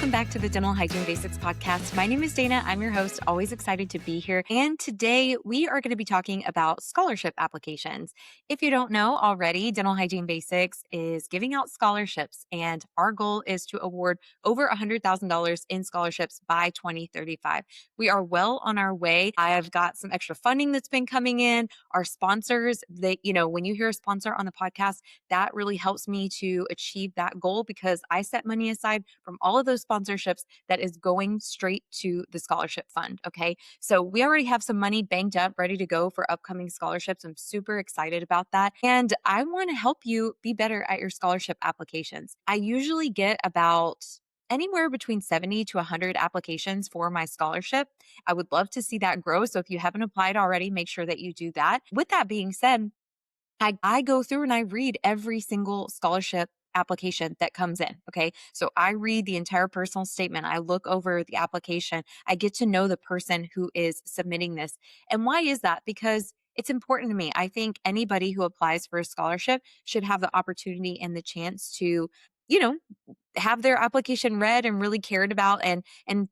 welcome back to the Dental Hygiene Basics podcast. My name is Dana. I'm your host, always excited to be here. And today we are going to be talking about scholarship applications. If you don't know already, Dental Hygiene Basics is giving out scholarships, and our goal is to award over $100,000 in scholarships by 2035. We are well on our way. I have got some extra funding that's been coming in. Our sponsors, when you hear a sponsor on the podcast, that really helps me to achieve that goal because I set money aside from all of those sponsorships that is going straight to the scholarship fund. Okay. So we already have some money banked up, ready to go for upcoming scholarships. I'm super excited about that. And I want to help you be better at your scholarship applications. I usually get about anywhere between 70 to 100 applications for my scholarship. I would love to see that grow. So if you haven't applied already, make sure that you do that. With that being said, I go through and I read every single scholarship application that comes in. Okay. So I read the entire personal statement. I look over the application. I get to know the person who is submitting this. And why is that? Because it's important to me. I think anybody who applies for a scholarship should have the opportunity and the chance to, you know, have their application read and really cared about and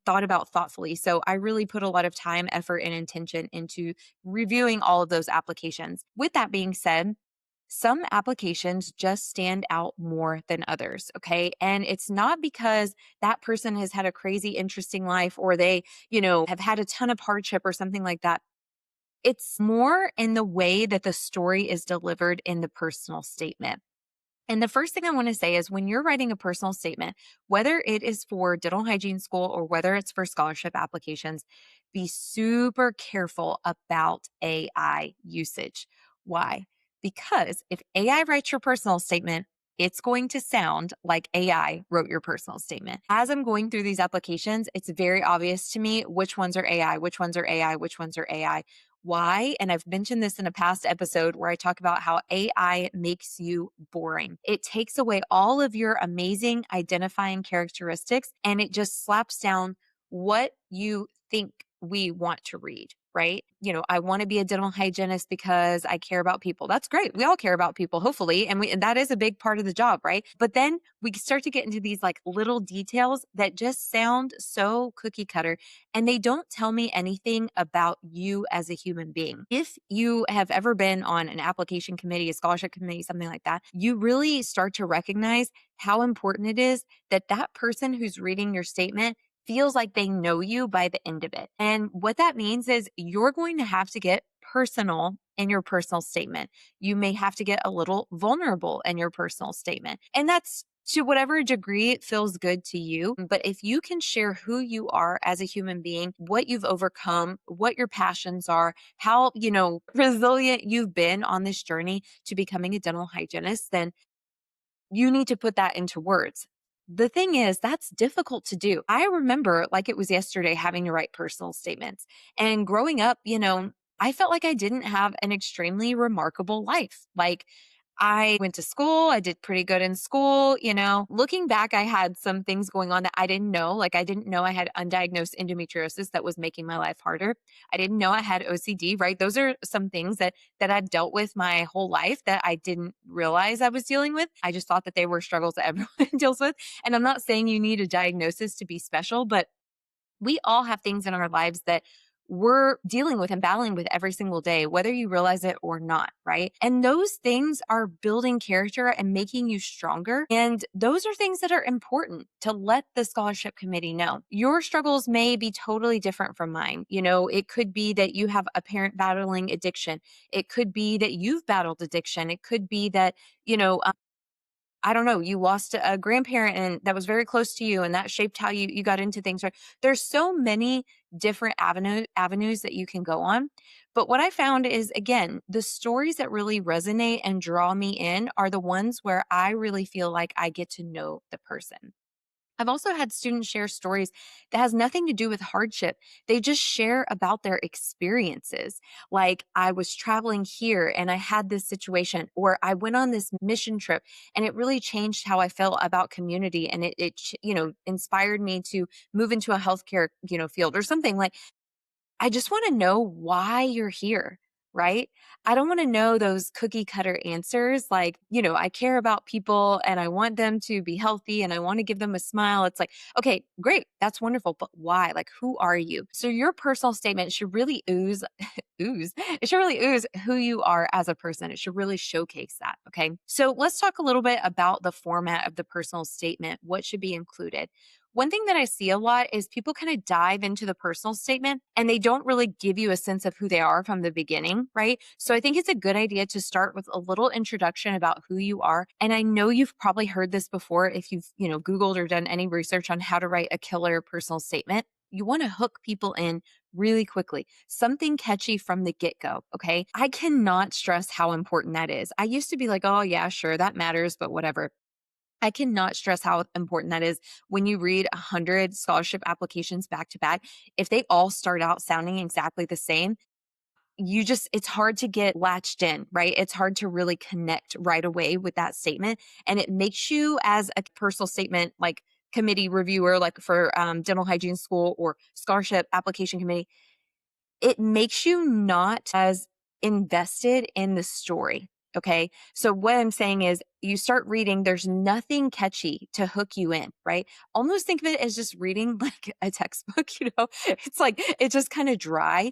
thought about thoughtfully. So I really put a lot of time, effort, and intention into reviewing all of those applications. With that being said, some applications just stand out more than others. Okay. And it's not because that person has had a crazy, interesting life or they, have had a ton of hardship or something like that. It's more in the way that the story is delivered in the personal statement. And the first thing I want to say is when you're writing a personal statement, whether it is for dental hygiene school or whether it's for scholarship applications, be super careful about AI usage. Why? Because if AI writes your personal statement, it's going to sound like AI wrote your personal statement. As I'm going through these applications, it's very obvious to me which ones are AI, which ones are AI, which ones are AI. Why? And I've mentioned this in a past episode where I talk about how AI makes you boring. It takes away all of your amazing identifying characteristics and it just slaps down what you think we want to read, right? I want to be a dental hygienist because I care about people. That's great. We all care about people, hopefully. And that is a big part of the job, right? But then we start to get into these like little details that just sound so cookie cutter and they don't tell me anything about you as a human being. If you have ever been on an application committee, a scholarship committee, something like that, you really start to recognize how important it is that that person who's reading your statement feels like they know you by the end of it. And what that means is you're going to have to get personal in your personal statement. You may have to get a little vulnerable in your personal statement. And that's to whatever degree it feels good to you. But if you can share who you are as a human being, what you've overcome, what your passions are, how, resilient you've been on this journey to becoming a dental hygienist, then you need to put that into words. The thing is, that's difficult to do. I remember like it was yesterday having to write personal statements. And growing up, I felt like I didn't have an extremely remarkable life. Like I went to school, I did pretty good in school, Looking back, I had some things going on that I didn't know. Like I didn't know I had undiagnosed endometriosis that was making my life harder. I didn't know I had OCD, right? Those are some things that I've dealt with my whole life that I didn't realize I was dealing with. I just thought that they were struggles that everyone deals with. And I'm not saying you need a diagnosis to be special, but we all have things in our lives that we're dealing with and battling with every single day, whether you realize it or not, right? And those things are building character and making you stronger. And those are things that are important to let the scholarship committee know. Your struggles may be totally different from mine. It could be that you have a parent battling addiction. It could be that you've battled addiction. It could be that, I don't know, you lost a grandparent and that was very close to you and that shaped how you got into things. Right? There's so many different avenues that you can go on. But what I found is, again, the stories that really resonate and draw me in are the ones where I really feel like I get to know the person. I've also had students share stories that has nothing to do with hardship. They just share about their experiences. Like I was traveling here and I had this situation, or I went on this mission trip and it really changed how I felt about community. And it inspired me to move into a healthcare, field or something. Like, I just want to know why you're here. right? I don't want to know those cookie cutter answers like, I care about people and I want them to be healthy and I want to give them a smile. It's like, okay, great. That's wonderful. But why? Like, who are you? So your personal statement should really ooze. It should really ooze who you are as a person. It should really showcase that. Okay. So let's talk a little bit about the format of the personal statement. What should be included? One thing that I see a lot is people kind of dive into the personal statement and they don't really give you a sense of who they are from the beginning, right? So I think it's a good idea to start with a little introduction about who you are. And I know you've probably heard this before if you've, Googled or done any research on how to write a killer personal statement. You want to hook people in really quickly, something catchy from the get go. Okay. I cannot stress how important that is. I used to be like, oh, yeah, sure, that matters, but whatever. I cannot stress how important that is when you read 100 scholarship applications back to back. If they all start out sounding exactly the same, it's hard to get latched in, right? It's hard to really connect right away with that statement. And it makes you, as a personal statement, like committee reviewer, like for dental hygiene school or scholarship application committee, it makes you not as invested in the story. Okay. So what I'm saying is you start reading, there's nothing catchy to hook you in, right? Almost think of it as just reading like a textbook, It's like, it's just kind of dry.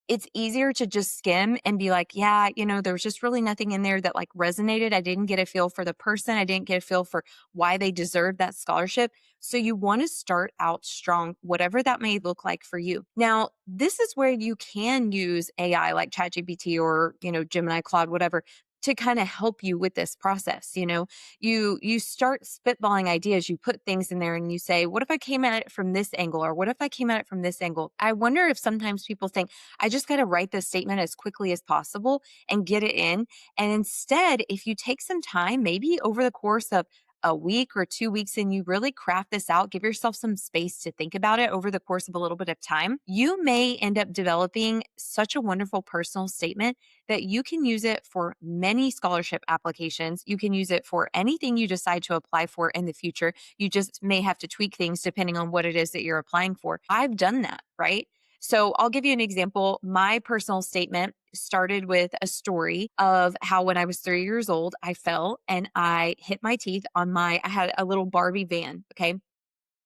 It's easier to just skim and be like, yeah, there was just really nothing in there that like resonated. I didn't get a feel for the person. I didn't get a feel for why they deserve that scholarship. So you want to start out strong, whatever that may look like for you. Now, this is where you can use AI like ChatGPT or, Gemini, Claude, whatever, to kind of help you with this process. You start spitballing ideas, you put things in there and you say, what if I came at it from this angle? Or what if I came at it from this angle? I wonder if sometimes people think, I just got to write this statement as quickly as possible and get it in. And instead, if you take some time, maybe over the course of a week or 2 weeks, and you really craft this out, give yourself some space to think about it over the course of a little bit of time, you may end up developing such a wonderful personal statement that you can use it for many scholarship applications. You can use it for anything you decide to apply for in the future. You just may have to tweak things depending on what it is that you're applying for. I've done that, right? So I'll give you an example. My personal statement started with a story of how when I was 3 years old, I fell and I hit my teeth I had a little Barbie van. Okay.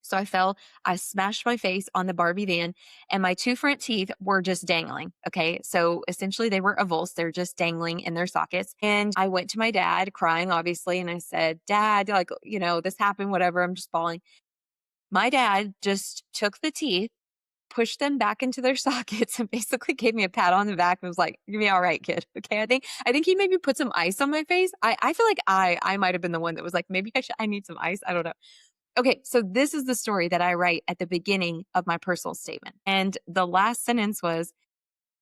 So I fell, I smashed my face on the Barbie van and my two front teeth were just dangling. Okay. So essentially they were avulsed. They're just dangling in their sockets. And I went to my dad crying, obviously. And I said, Dad, like, this happened, whatever. I'm just bawling. My dad just took the teeth, pushed them back into their sockets and basically gave me a pat on the back and was like, "You're gonna be all right, kid." Okay. I think he maybe put some ice on my face. I feel like I might have been the one that was like, maybe I need some ice. I don't know. Okay. So this is the story that I write at the beginning of my personal statement. And the last sentence was,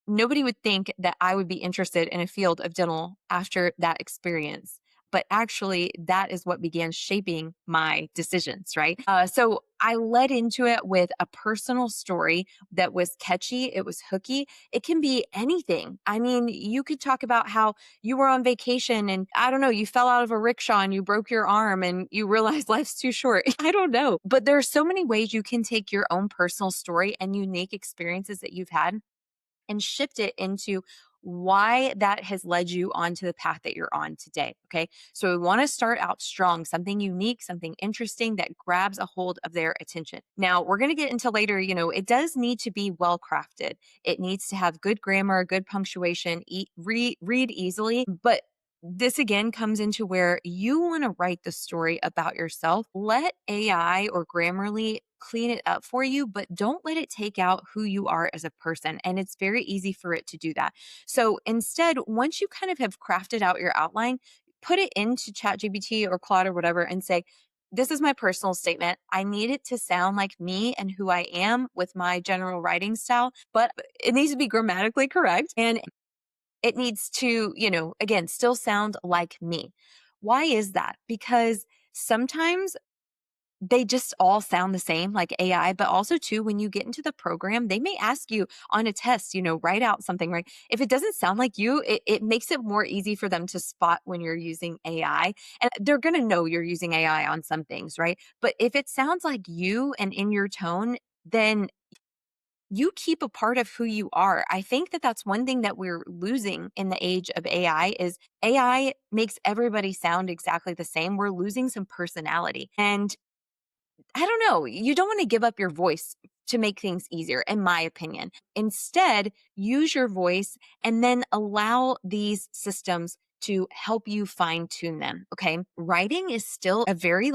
nobody would think that I would be interested in a field of dental after that experience. But actually, that is what began shaping my decisions, right? So I led into it with a personal story that was catchy. It was hooky. It can be anything. I mean, you could talk about how you were on vacation and I don't know, you fell out of a rickshaw and you broke your arm and you realized life's too short. I don't know. But there are so many ways you can take your own personal story and unique experiences that you've had and shift it into why that has led you onto the path that you're on today. Okay. So we want to start out strong, something unique, something interesting that grabs a hold of their attention. Now, we're going to get into later, it does need to be well crafted. It needs to have good grammar, good punctuation, read easily, but this again comes into where you want to write the story about yourself. Let AI or Grammarly clean it up for you, but don't let it take out who you are as a person. And it's very easy for it to do that. So instead, once you kind of have crafted out your outline, put it into ChatGPT or Claude or whatever and say, this is my personal statement. I need it to sound like me and who I am with my general writing style, but it needs to be grammatically correct. And it needs to, again, still sound like me. Why is that? Because sometimes they just all sound the same, like AI, but also too, when you get into the program, they may ask you on a test, write out something, right? If it doesn't sound like you, it makes it more easy for them to spot when you're using AI. And they're going to know you're using AI on some things, right? But if it sounds like you and in your tone, then you keep a part of who you are. I think that that's one thing that we're losing in the age of AI is AI makes everybody sound exactly the same. We're losing some personality. And I don't know, you don't want to give up your voice to make things easier, in my opinion. Instead, use your voice and then allow these systems to help you fine tune them. Okay. Writing is still a very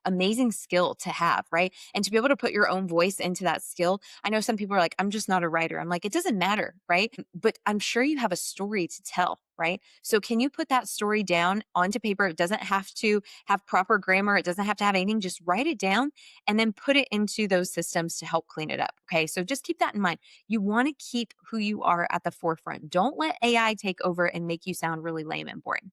amazing skill to have, right? And to be able to put your own voice into that skill. I know some people are like, I'm just not a writer. I'm like, it doesn't matter, right? But I'm sure you have a story to tell, right? So can you put that story down onto paper? It doesn't have to have proper grammar. It doesn't have to have anything. Just write it down and then put it into those systems to help clean it up. Okay. So just keep that in mind. You want to keep who you are at the forefront. Don't let AI take over and make you sound really lame and boring.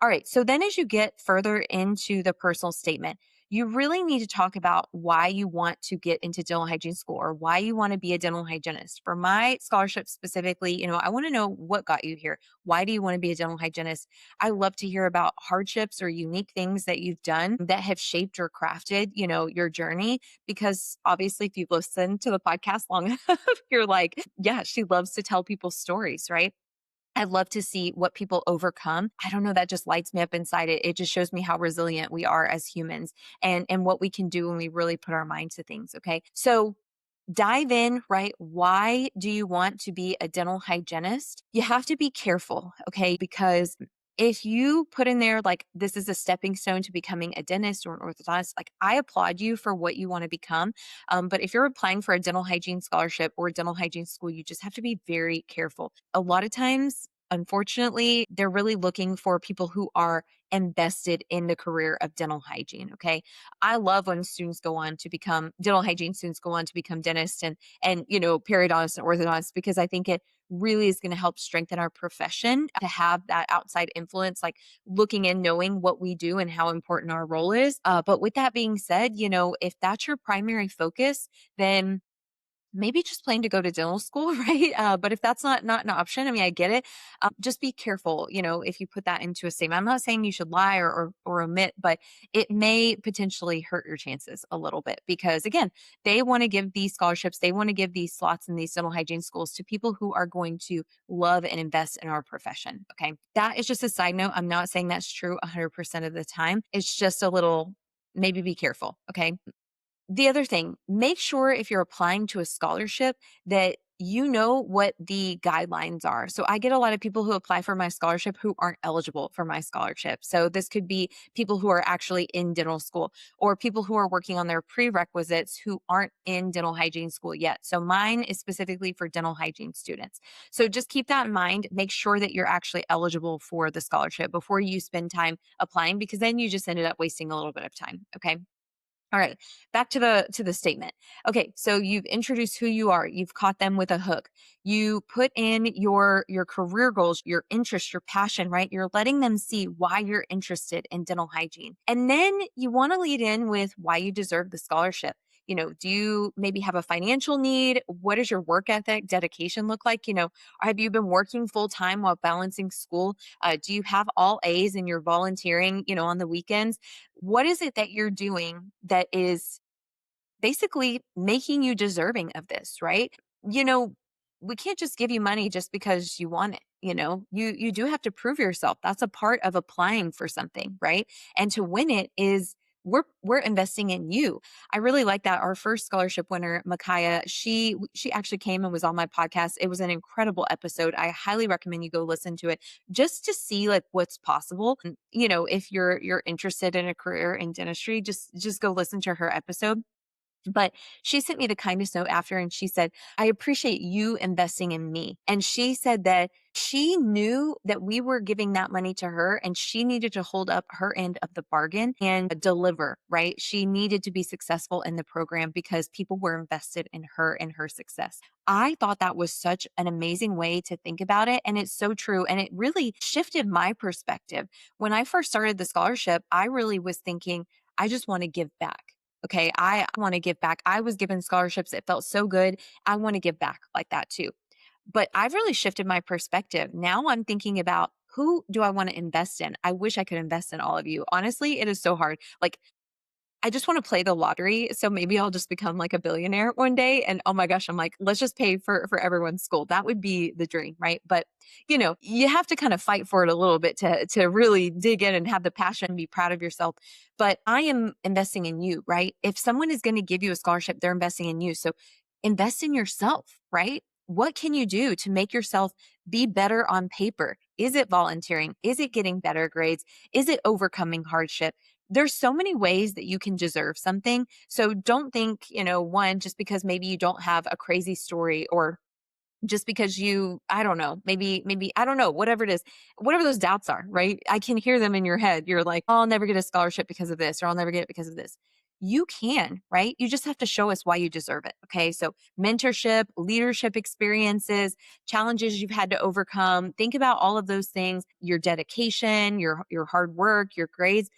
All right. So then as you get further into the personal statement, you really need to talk about why you want to get into dental hygiene school or why you want to be a dental hygienist. For my scholarship specifically, I want to know what got you here. Why do you want to be a dental hygienist? I love to hear about hardships or unique things that you've done that have shaped or crafted, your journey. Because obviously, if you've listened to the podcast long enough, you're like, yeah, she loves to tell people stories, right? I love to see what people overcome. I don't know, that just lights me up inside it. It just shows me how resilient we are as humans and what we can do when we really put our mind to things. Okay. So dive in, right? Why do you want to be a dental hygienist? You have to be careful, okay? Because if you put in there like this is a stepping stone to becoming a dentist or an orthodontist, like I applaud you for what you want to become. But if you're applying for a dental hygiene scholarship or a dental hygiene school, you just have to be very careful. A lot of times, unfortunately, they're really looking for people who are invested in the career of dental hygiene. Okay. I love when students go on to become dental hygiene students go on to become dentists and periodontists and orthodontists because I think it really is going to help strengthen our profession to have that outside influence, like looking in, knowing what we do and how important our role is. But with that being said, if that's your primary focus, then maybe just plan to go to dental school, right? But if that's not an option, I mean, I get it. Just be careful, if you put that into a statement. I'm not saying you should lie or omit, but it may potentially hurt your chances a little bit because again, they want to give these scholarships, they want to give these slots in these dental hygiene schools to people who are going to love and invest in our profession. Okay, that is just a side note. I'm not saying that's true 100% of the time. It's just a little. Maybe be careful. Okay. The other thing, make sure if you're applying to a scholarship that you know what the guidelines are. So I get a lot of people who apply for my scholarship who aren't eligible for my scholarship. So this could be people who are actually in dental school or people who are working on their prerequisites who aren't in dental hygiene school yet. So mine is specifically for dental hygiene students. So just keep that in mind. Make sure that you're actually eligible for the scholarship before you spend time applying because then you just ended up wasting a little bit of time. Okay. All right, back to the statement. Okay, so you've introduced who you are. You've caught them with a hook. You put in your career goals, your interest, your passion, right? You're letting them see why you're interested in dental hygiene. And then you want to lead in with why you deserve the scholarship. Do you maybe have a financial need? What does your work ethic, dedication look like? Have you been working full time while balancing school? Do you have all A's in your volunteering, on the weekends? What is it that you're doing that is basically making you deserving of this, right? You know, we can't just give you money just because you want it. You do have to prove yourself. That's a part of applying for something, right? And to win it is we're investing in you. I really like that. Our first scholarship winner, Micaiah, she actually came and was on my podcast. It was an incredible episode. I highly recommend you go listen to it just to see like what's possible. And, if you're interested in a career in dentistry, just go listen to her episode. But she sent me the kindness note after and she said, I appreciate you investing in me. And she said that she knew that we were giving that money to her and she needed to hold up her end of the bargain and deliver, right? She needed to be successful in the program because people were invested in her and her success. I thought that was such an amazing way to think about it. And it's so true. And it really shifted my perspective. When I first started the scholarship, I really was thinking, I just want to give back. Okay, I want to give back. I was given scholarships. It felt so good. I want to give back like that too. But I've really shifted my perspective. Now I'm thinking about who do I want to invest in? I wish I could invest in all of you. Honestly, it is so hard. Like I just want to play the lottery. So maybe I'll just become like a billionaire one day. And oh my gosh, I'm like, let's just pay for everyone's school. That would be the dream, right? But you have to kind of fight for it a little bit to really dig in and have the passion and be proud of yourself. But I am investing in you, right? If someone is going to give you a scholarship, they're investing in you. So invest in yourself, right? What can you do to make yourself be better on paper? Is it volunteering? Is it getting better grades? Is it overcoming hardship? There's so many ways that you can deserve something. So don't think, one, just because maybe you don't have a crazy story or just because I don't know, maybe, I don't know, whatever it is, whatever those doubts are, right? I can hear them in your head. You're like, oh, I'll never get a scholarship because of this, or I'll never get it because of this. You can, right? You just have to show us why you deserve it. Okay. So mentorship, leadership experiences, challenges you've had to overcome. Think about all of those things, your dedication, your hard work, your grades.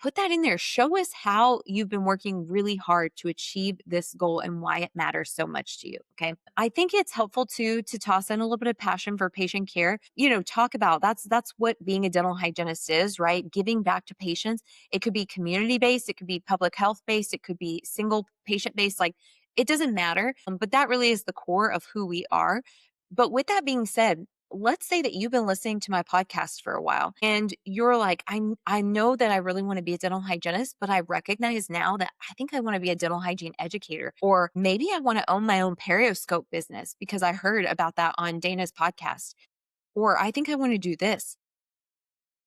Put that in there. Show us how you've been working really hard to achieve this goal and why it matters so much to you. Okay. I think it's helpful too to toss in a little bit of passion for patient care. Talk about that's what being a dental hygienist is, right? Giving back to patients. It could be community based, it could be public health based, it could be single patient based. Like it doesn't matter. But that really is the core of who we are. But with that being said, let's say that you've been listening to my podcast for a while and you're like, I know that I really want to be a dental hygienist, but I recognize now that I think I want to be a dental hygiene educator, or maybe I want to own my own periscope business because I heard about that on Dana's podcast, or I think I want to do this.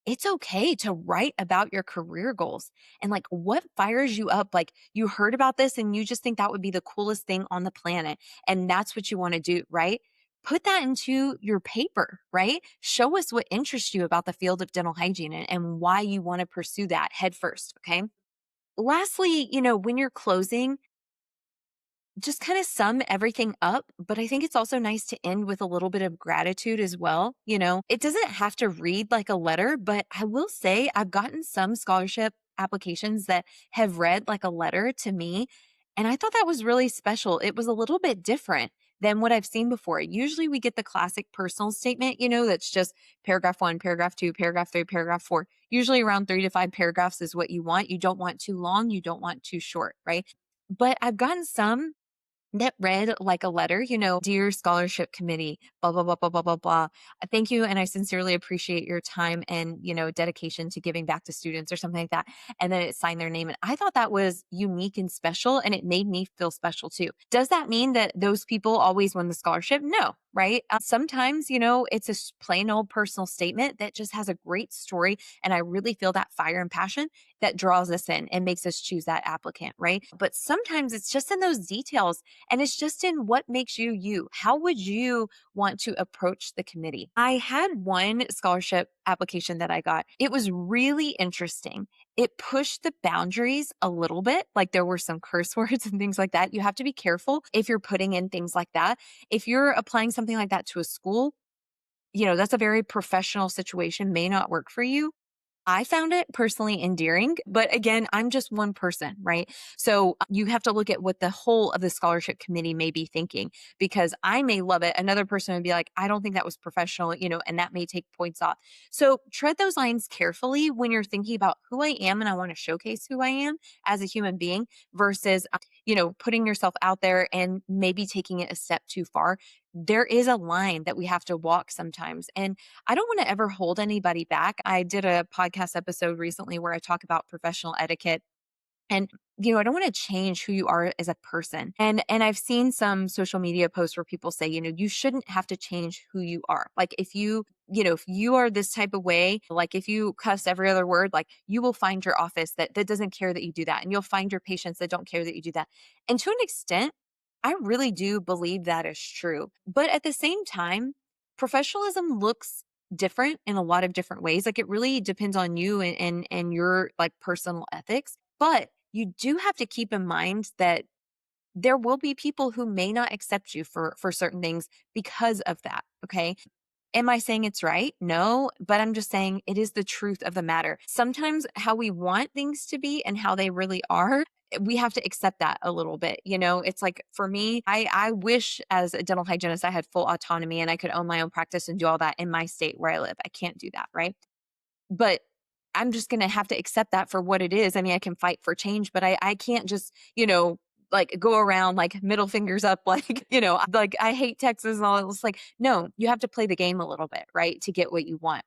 It's okay to write about your career goals and like what fires you up. Like you heard about this and you just think that would be the coolest thing on the planet. And that's what you want to do, right? Put that into your paper, right? Show us what interests you about the field of dental hygiene and why you want to pursue that head first. Okay. Lastly, when you're closing, just kind of sum everything up. But I think it's also nice to end with a little bit of gratitude as well. It doesn't have to read like a letter, but I will say I've gotten some scholarship applications that have read like a letter to me. And I thought that was really special. It was a little bit different than what I've seen before. Usually we get the classic personal statement, that's just paragraph one, paragraph two, paragraph three, paragraph four. Usually around 3 to 5 paragraphs is what you want. You don't want too long. You don't want too short, right? But I've gotten some that read like a letter, dear scholarship committee, blah, blah, blah, blah, blah, blah, blah. Thank you. And I sincerely appreciate your time and, dedication to giving back to students or something like that. And then it signed their name. And I thought that was unique and special. And it made me feel special too. Does that mean that those people always win the scholarship? No, right? Sometimes, it's a plain old personal statement that just has a great story. And I really feel that fire and passion that draws us in and makes us choose that applicant, right? But sometimes it's just in those details and it's just in what makes you you. How would you want to approach the committee? I had one scholarship application that I got. It was really interesting. It pushed the boundaries a little bit. Like there were some curse words and things like that. You have to be careful if you're putting in things like that. If you're applying something like that to a school, that's a very professional situation, may not work for you. I found it personally endearing, but again, I'm just one person, right? So you have to look at what the whole of the scholarship committee may be thinking because I may love it. Another person would be like, I don't think that was professional, and that may take points off. So tread those lines carefully when you're thinking about who I am and I want to showcase who I am as a human being versus, putting yourself out there and maybe taking it a step too far. There is a line that we have to walk sometimes. And I don't want to ever hold anybody back. I did a podcast episode recently where I talk about professional etiquette and I don't want to change who you are as a person. And I've seen some social media posts where people say, you shouldn't have to change who you are. Like if you are this type of way, like if you cuss every other word, like you will find your office that doesn't care that you do that. And you'll find your patients that don't care that you do that. And to an extent, I really do believe that is true. But at the same time, professionalism looks different in a lot of different ways. Like it really depends on you and your like personal ethics. But you do have to keep in mind that there will be people who may not accept you for certain things because of that. Okay. Am I saying it's right? No, but I'm just saying it is the truth of the matter. Sometimes how we want things to be and how they really are, we have to accept that a little bit. It's like for me, I wish as a dental hygienist, I had full autonomy and I could own my own practice and do all that in my state where I live. I can't do that. Right. But I'm just going to have to accept that for what it is. I mean, I can fight for change, but I can't just, like go around like middle fingers up, like, like I hate Texas and all. It's like, no, you have to play the game a little bit, right? To get what you want.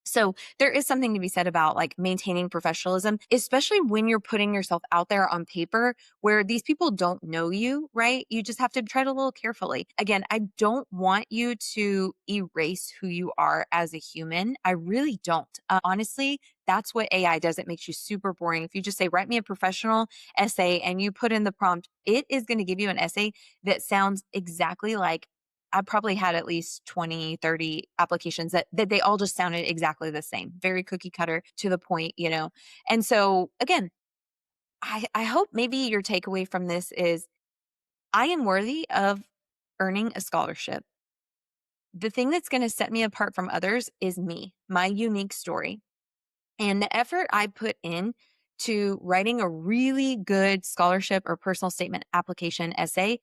So there is something to be said about like maintaining professionalism, especially when you're putting yourself out there on paper where these people don't know you, right? You just have to tread a little carefully. Again, I don't want you to erase who you are as a human. I really don't. Honestly, that's what AI does. It makes you super boring. If you just say, write me a professional essay and you put in the prompt, it is going to give you an essay that sounds exactly like I probably had at least 20, 30 applications that they all just sounded exactly the same, very cookie cutter to the point. And so again, I hope maybe your takeaway from this is I am worthy of earning a scholarship. The thing that's going to set me apart from others is me, my unique story. And the effort I put in to writing a really good scholarship or personal statement application essay,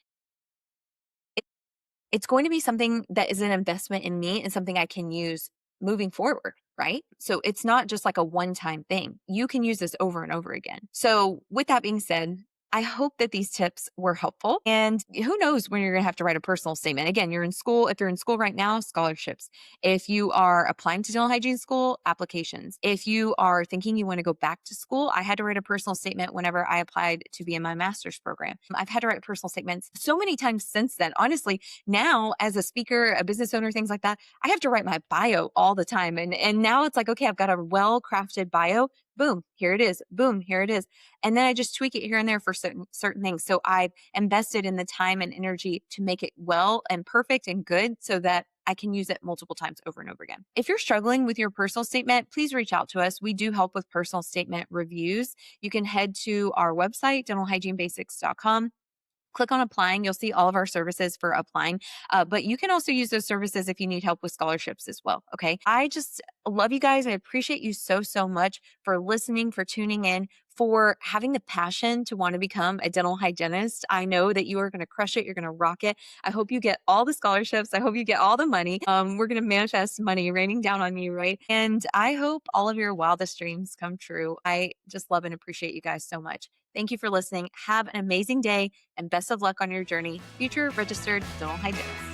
it's going to be something that is an investment in me and something I can use moving forward, right? So it's not just like a one-time thing. You can use this over and over again. So with that being said, I hope that these tips were helpful. And who knows when you're going to have to write a personal statement. Again, you're in school. If you're in school right now, scholarships. If you are applying to dental hygiene school, applications. If you are thinking you want to go back to school, I had to write a personal statement whenever I applied to be in my master's program. I've had to write personal statements so many times since then. Honestly, now as a speaker, a business owner, things like that, I have to write my bio all the time. And now it's like, okay, I've got a well-crafted bio. Boom, here it is. Boom, here it is. And then I just tweak it here and there for certain things. So I've invested in the time and energy to make it well and perfect and good so that I can use it multiple times over and over again. If you're struggling with your personal statement, please reach out to us. We do help with personal statement reviews. You can head to our website, dentalhygienebasics.com. Click on applying. You'll see all of our services for applying. But you can also use those services if you need help with scholarships as well. Okay. I just love you guys. I appreciate you so, so much for listening, for tuning in, for having the passion to want to become a dental hygienist. I know that you are going to crush it. You're going to rock it. I hope you get all the scholarships. I hope you get all the money. We're going to manifest money raining down on you, right? And I hope all of your wildest dreams come true. I just love and appreciate you guys so much. Thank you for listening. Have an amazing day and best of luck on your journey. Future registered dental hygienist.